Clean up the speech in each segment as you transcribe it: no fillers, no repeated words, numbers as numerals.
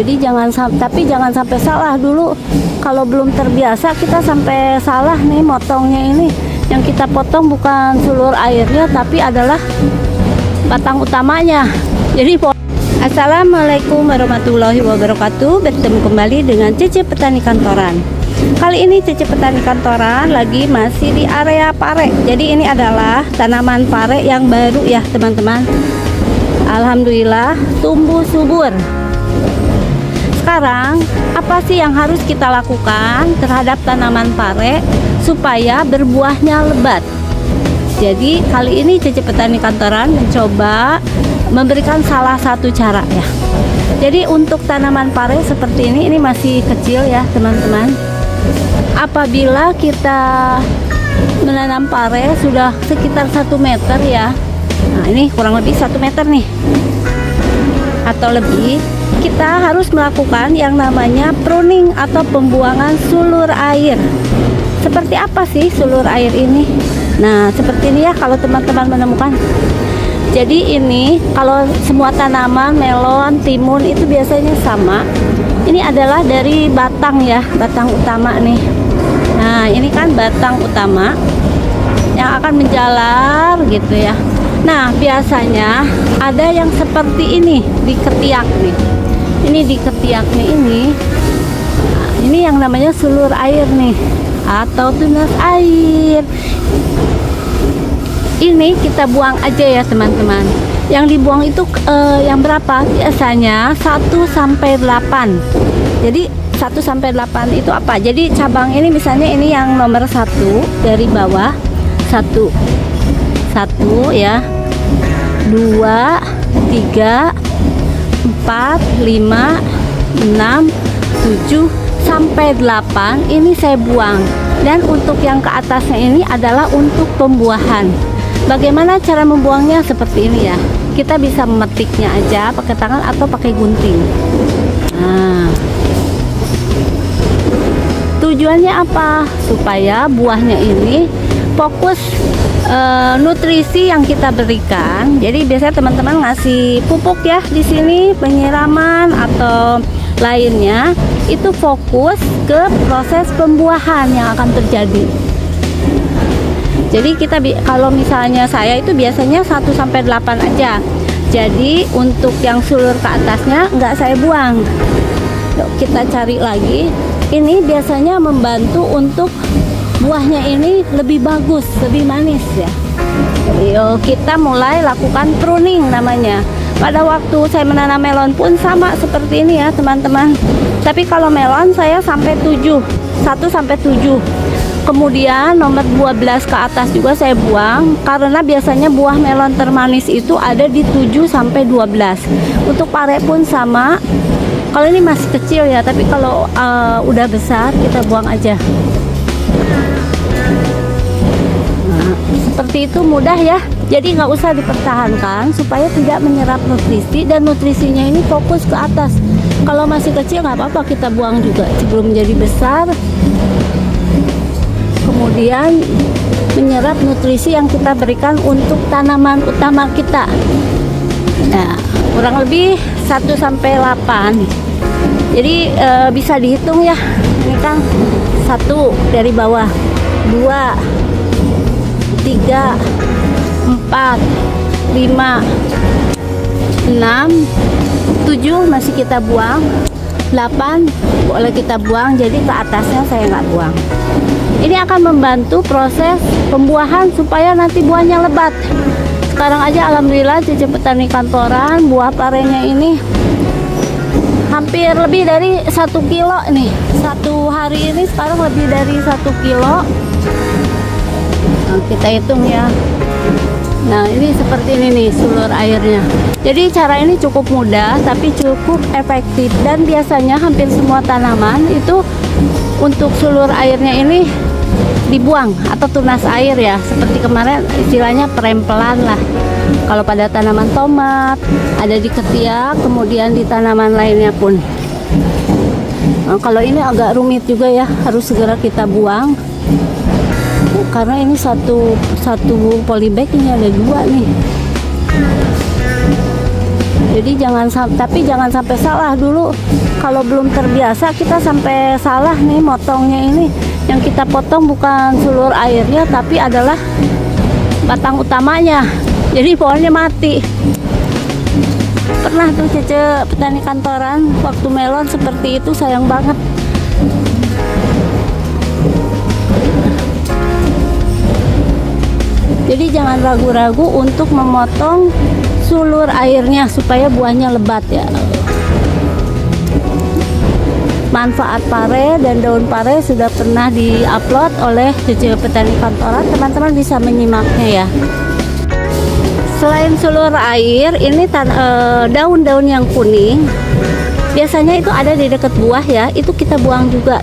Jadi tapi jangan sampai salah dulu. Kalau belum terbiasa kita sampai salah nih motongnya ini. Yang kita potong bukan sulur airnya tapi adalah batang utamanya. Jadi Assalamualaikum warahmatullahi wabarakatuh. Bertemu kembali dengan Cece Petani Kantoran. Kali ini Cece Petani Kantoran lagi masih di area pare. Jadi ini adalah tanaman pare yang baru ya teman-teman. Alhamdulillah tumbuh subur. Sekarang apa sih yang harus kita lakukan terhadap tanaman pare supaya berbuahnya lebat? Jadi kali ini Cece Petani Kantoran mencoba memberikan salah satu cara ya. Jadi untuk tanaman pare seperti ini masih kecil ya teman-teman. Apabila kita menanam pare sudah sekitar 1 meter ya. Nah ini kurang lebih 1 meter nih atau lebih, kita harus melakukan yang namanya pruning atau pembuangan sulur air. Seperti apa sih sulur air ini? Nah seperti ini ya kalau teman-teman menemukan. Jadi ini kalau semua tanaman melon, timun itu biasanya sama. Ini adalah dari batang ya, batang utama nih. Nah ini kan batang utama yang akan menjalar gitu ya. Nah biasanya ada yang seperti ini di ketiak nih. Ini di ketiaknya ini. Nah, ini yang namanya sulur air nih atau tunas air. Ini kita buang aja ya teman-teman. Yang dibuang itu yang berapa? Biasanya 1-8. Jadi 1-8 itu apa? Jadi cabang ini misalnya ini yang nomor 1 dari bawah. 1 ya. 2, 3, 4, 5, 6, 7 sampai 8 ini saya buang. Dan untuk yang ke atasnya ini adalah untuk pembuahan. Bagaimana cara membuangnya? Seperti ini ya. Kita bisa memetiknya aja pakai tangan atau pakai gunting. Nah, tujuannya apa? Supaya buahnya ini fokus nutrisi yang kita berikan. Jadi biasanya teman-teman ngasih pupuk ya di sini, penyiraman atau lainnya, itu fokus ke proses pembuahan yang akan terjadi. Jadi kita kalau misalnya saya itu biasanya 1-8 aja. Jadi untuk yang sulur ke atasnya nggak saya buang. Yuk kita cari lagi. Ini biasanya membantu untuk buahnya ini lebih bagus, lebih manis ya. Yuk kita mulai lakukan pruning namanya. Pada waktu saya menanam melon pun sama seperti ini ya teman-teman. Tapi kalau melon saya sampai 7, 1-7. Kemudian nomor 12 ke atas juga saya buang karena biasanya buah melon termanis itu ada di 7-12. Untuk pare pun sama. Kalau ini masih kecil ya, tapi kalau udah besar kita buang aja. Nah, seperti itu mudah ya. Jadi nggak usah dipertahankan supaya tidak menyerap nutrisi dan nutrisinya ini fokus ke atas. Kalau masih kecil nggak apa-apa kita buang juga sebelum menjadi besar. Kemudian menyerap nutrisi yang kita berikan untuk tanaman utama kita. Nah, kurang lebih 1-8. Jadi bisa dihitung ya. Ini kan 1 dari bawah, 2, 3, 4, 5, 6, 7 masih kita buang. 8 boleh kita buang, jadi ke atasnya saya nggak buang. Ini akan membantu proses pembuahan supaya nanti buahnya lebat. Sekarang aja alhamdulillah Cece Petani Kantoran buah parenya ini hampir lebih dari 1 kilo nih. 1 hari ini sekarang lebih dari 1 kilo. Nah, kita hitung ya. Nah ini seperti ini nih sulur airnya. Jadi cara ini cukup mudah tapi cukup efektif. Dan biasanya hampir semua tanaman itu untuk sulur airnya ini dibuang atau tunas air ya. Seperti kemarin istilahnya perempelan lah. Kalau pada tanaman tomat ada di ketiak, kemudian di tanaman lainnya pun. Nah, kalau ini agak rumit juga ya, harus segera kita buang. Karena ini satu polybag ini ada 2 nih. Jadi tapi jangan sampai salah dulu. Kalau belum terbiasa kita sampai salah nih motongnya ini. Yang kita potong bukan sulur airnya tapi adalah batang utamanya. Jadi pohonnya mati. Pernah tuh Cece petani kantoran waktu melon seperti itu, sayang banget. Jadi jangan ragu-ragu untuk memotong sulur airnya supaya buahnya lebat ya. Manfaat pare dan daun pare sudah pernah di-upload oleh Cece Petani Kantoran, teman-teman bisa menyimaknya ya. Selain sulur air, ini daun-daun yang kuning biasanya itu ada di dekat buah ya, itu kita buang juga.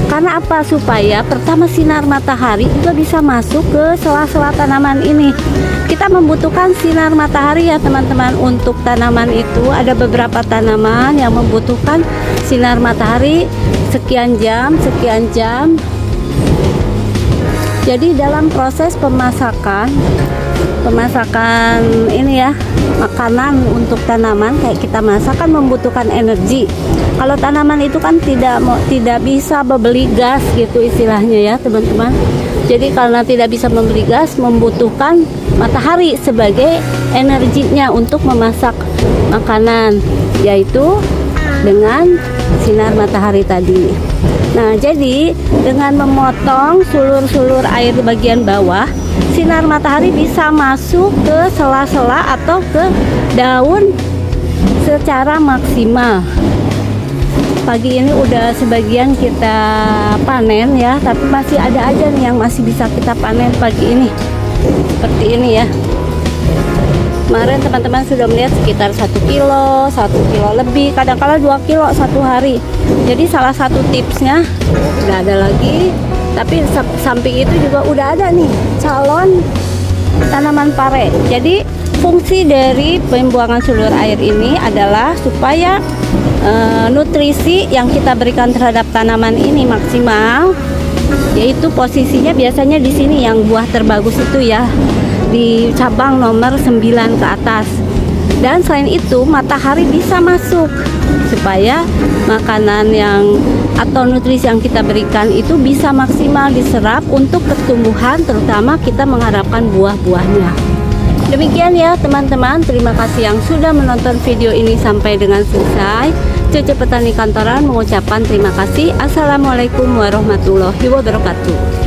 Karena apa? Supaya pertama sinar matahari juga bisa masuk ke sela-sela tanaman ini. Kita membutuhkan sinar matahari ya teman-teman. Untuk tanaman itu ada beberapa tanaman yang membutuhkan sinar matahari sekian jam. Jadi dalam proses pemasakan ini ya, makanan untuk tanaman kayak kita masak kan membutuhkan energi. Kalau tanaman itu kan tidak bisa membeli gas gitu istilahnya ya teman-teman. Jadi karena tidak bisa membeli gas, membutuhkan matahari sebagai energinya untuk memasak makanan, yaitu dengan sinar matahari tadi. Nah, jadi dengan memotong sulur-sulur air di bagian bawah, sinar matahari bisa masuk ke sela-sela atau ke daun secara maksimal. Pagi ini udah sebagian kita panen ya, tapi masih ada aja nih yang masih bisa kita panen pagi ini. Seperti ini ya. Kemarin teman-teman sudah melihat sekitar 1 kilo lebih, kadang-kala 2 kilo satu hari. Jadi salah satu tipsnya udah ada lagi, tapi samping itu juga udah ada nih calon tanaman pare. Jadi fungsi dari pembuangan sulur air ini adalah supaya nutrisi yang kita berikan terhadap tanaman ini maksimal, yaitu posisinya biasanya di sini yang buah terbagus itu ya, di cabang nomor 9 ke atas. Dan selain itu matahari bisa masuk supaya makanan atau nutrisi yang kita berikan itu bisa maksimal diserap untuk pertumbuhan, terutama kita mengharapkan buah-buahnya. Demikian ya teman-teman, terima kasih yang sudah menonton video ini sampai dengan selesai. Cece Petani Kantoran mengucapkan terima kasih. Assalamualaikum warahmatullahi wabarakatuh.